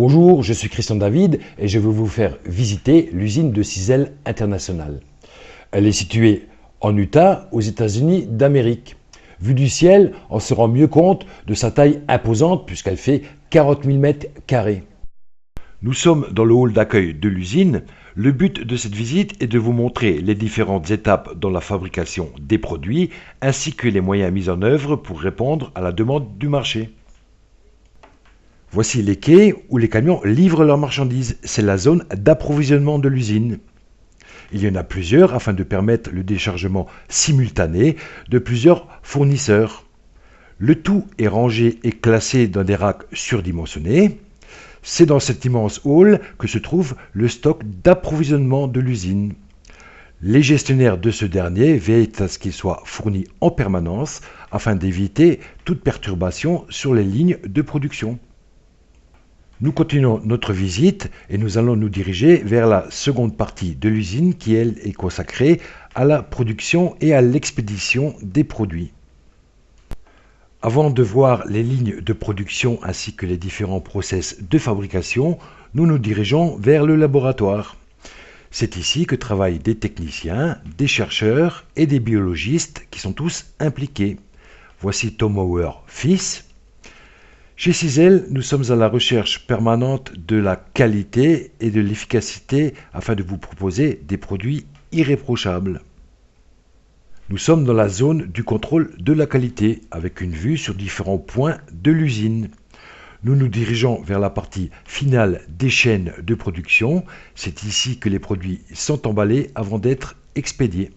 Bonjour, je suis Christian David et je vais vous faire visiter l'usine de Cisel International. Elle est située en Utah, aux États-Unis d'Amérique. Vue du ciel, on se rend mieux compte de sa taille imposante puisqu'elle fait 40 000 mètres carrés. Nous sommes dans le hall d'accueil de l'usine. Le but de cette visite est de vous montrer les différentes étapes dans la fabrication des produits ainsi que les moyens mis en œuvre pour répondre à la demande du marché. Voici les quais où les camions livrent leurs marchandises. C'est la zone d'approvisionnement de l'usine. Il y en a plusieurs afin de permettre le déchargement simultané de plusieurs fournisseurs. Le tout est rangé et classé dans des racks surdimensionnés. C'est dans cet immense hall que se trouve le stock d'approvisionnement de l'usine. Les gestionnaires de ce dernier veillent à ce qu'il soit fourni en permanence afin d'éviter toute perturbation sur les lignes de production. Nous continuons notre visite et nous allons nous diriger vers la seconde partie de l'usine qui, elle, est consacrée à la production et à l'expédition des produits. Avant de voir les lignes de production ainsi que les différents process de fabrication, nous nous dirigeons vers le laboratoire. C'est ici que travaillent des techniciens, des chercheurs et des biologistes qui sont tous impliqués. Voici Tom Mauer, fils. Chez Cisel, nous sommes à la recherche permanente de la qualité et de l'efficacité afin de vous proposer des produits irréprochables. Nous sommes dans la zone du contrôle de la qualité avec une vue sur différents points de l'usine. Nous nous dirigeons vers la partie finale des chaînes de production. C'est ici que les produits sont emballés avant d'être expédiés.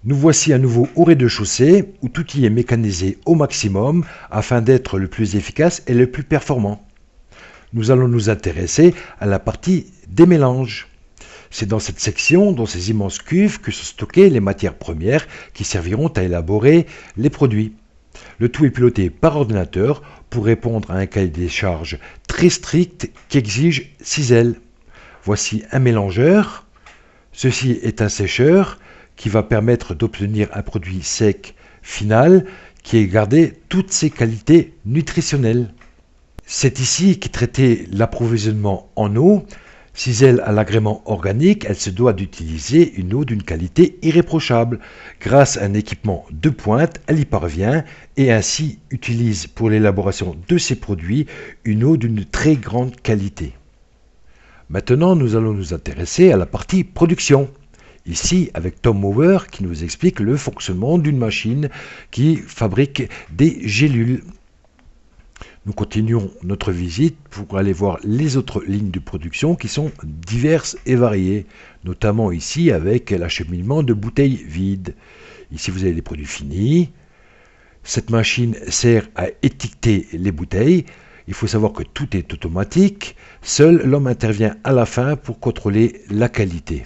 Nous voici à nouveau au rez-de-chaussée où tout y est mécanisé au maximum afin d'être le plus efficace et le plus performant. Nous allons nous intéresser à la partie des mélanges. C'est dans cette section, dans ces immenses cuves, que sont stockées les matières premières qui serviront à élaborer les produits. Le tout est piloté par ordinateur pour répondre à un cahier des charges très strict qu'exige Cisel. Voici un mélangeur. Ceci est un sécheur qui va permettre d'obtenir un produit sec final qui ait gardé toutes ses qualités nutritionnelles. C'est ici qu'est traité l'approvisionnement en eau. Cisel a l'agrément organique, elle se doit d'utiliser une eau d'une qualité irréprochable. Grâce à un équipement de pointe, elle y parvient et ainsi utilise pour l'élaboration de ses produits une eau d'une très grande qualité. Maintenant, nous allons nous intéresser à la partie production. Ici, avec Tom Mauer qui nous explique le fonctionnement d'une machine qui fabrique des gélules. Nous continuons notre visite pour aller voir les autres lignes de production qui sont diverses et variées, notamment ici avec l'acheminement de bouteilles vides. Ici, vous avez des produits finis. Cette machine sert à étiqueter les bouteilles. Il faut savoir que tout est automatique. Seul l'homme intervient à la fin pour contrôler la qualité.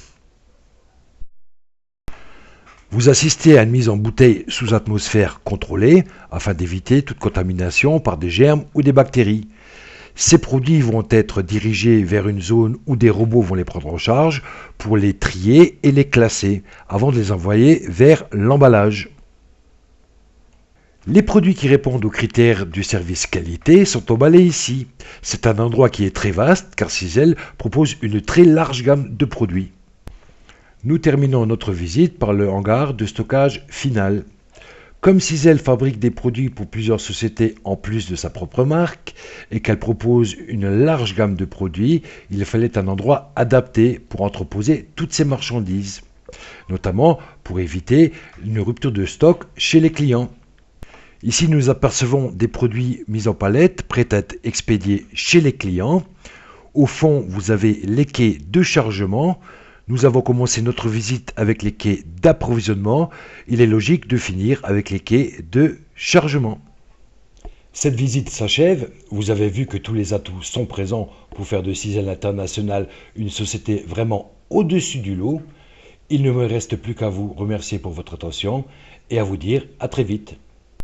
Vous assistez à une mise en bouteille sous atmosphère contrôlée afin d'éviter toute contamination par des germes ou des bactéries. Ces produits vont être dirigés vers une zone où des robots vont les prendre en charge pour les trier et les classer avant de les envoyer vers l'emballage. Les produits qui répondent aux critères du service qualité sont emballés ici. C'est un endroit qui est très vaste car Cisel propose une très large gamme de produits. Nous terminons notre visite par le hangar de stockage final. Comme Cisel fabrique des produits pour plusieurs sociétés en plus de sa propre marque et qu'elle propose une large gamme de produits, il fallait un endroit adapté pour entreposer toutes ces marchandises, notamment pour éviter une rupture de stock chez les clients. Ici, nous apercevons des produits mis en palette, prêts à être expédiés chez les clients. Au fond, vous avez les quais de chargement. Nous avons commencé notre visite avec les quais d'approvisionnement. Il est logique de finir avec les quais de chargement. Cette visite s'achève. Vous avez vu que tous les atouts sont présents pour faire de Cisel International une société vraiment au-dessus du lot. Il ne me reste plus qu'à vous remercier pour votre attention et à vous dire à très vite.